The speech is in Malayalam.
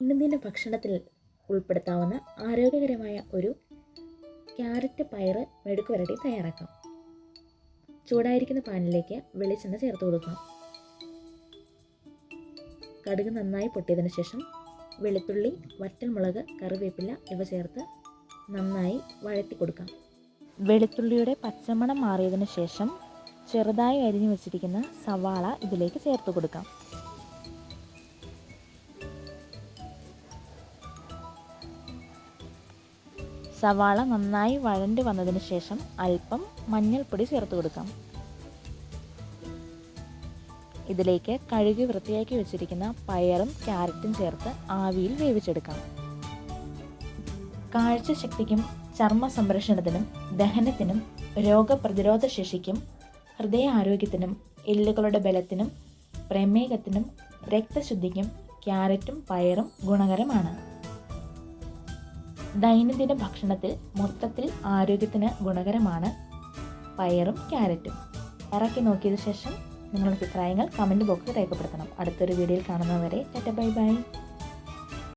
ദൈനംദിന ഭക്ഷണത്തിൽ ഉൾപ്പെടുത്താവുന്ന ആരോഗ്യകരമായ ഒരു ക്യാരറ്റ് പയറ് മെഴുക്ക് വരട്ടി തയ്യാറാക്കാം. ചൂടായിരിക്കുന്ന പാനിലേക്ക് വെളിച്ചെണ്ണ ചേർത്ത് കൊടുക്കാം. കടുക് നന്നായി പൊട്ടിയതിന് ശേഷം വെളുത്തുള്ളി, വറ്റൽമുളക്, കറിവേപ്പില ഇവ ചേർത്ത് നന്നായി വഴറ്റി കൊടുക്കാം. വെളുത്തുള്ളിയുടെ പച്ചമണം മാറിയതിന് ശേഷം ചെറുതായി അരിഞ്ഞു വെച്ചിരിക്കുന്ന സവാള ഇതിലേക്ക് ചേർത്ത് കൊടുക്കാം. സവാള നന്നായി വഴണ്ടി വന്നതിന് ശേഷം അല്പം മഞ്ഞൾപ്പൊടി ചേർത്ത് കൊടുക്കാം. ഇതിലേക്ക് കഴുകി വൃത്തിയാക്കി വെച്ചിരിക്കുന്ന പയറും ക്യാരറ്റും ചേർത്ത് ആവിയിൽ വേവിച്ചെടുക്കാം. കാഴ്ചശക്തിക്കും ചർമ്മ സംരക്ഷണത്തിനും ദഹനത്തിനും രോഗപ്രതിരോധ ശേഷിക്കും ഹൃദയാരോഗ്യത്തിനും എല്ലുകളുടെ ബലത്തിനും പ്രമേഹത്തിനും രക്തശുദ്ധിക്കും ക്യാരറ്റും പയറും ഗുണകരമാണ്. ദൈനംദിന ഭക്ഷണത്തിൽ മൊത്തത്തിൽ ആരോഗ്യത്തിന് ഗുണകരമാണ് പയറും ക്യാരറ്റും. ഇറക്കി നോക്കിയതിനു ശേഷം നിങ്ങളുടെ അഭിപ്രായങ്ങൾ കമൻറ്റ് ബോക്സിൽ രേഖപ്പെടുത്തണം. അടുത്തൊരു വീഡിയോയിൽ കാണുന്നവരെ ടാറ്റ ബൈ ബൈ.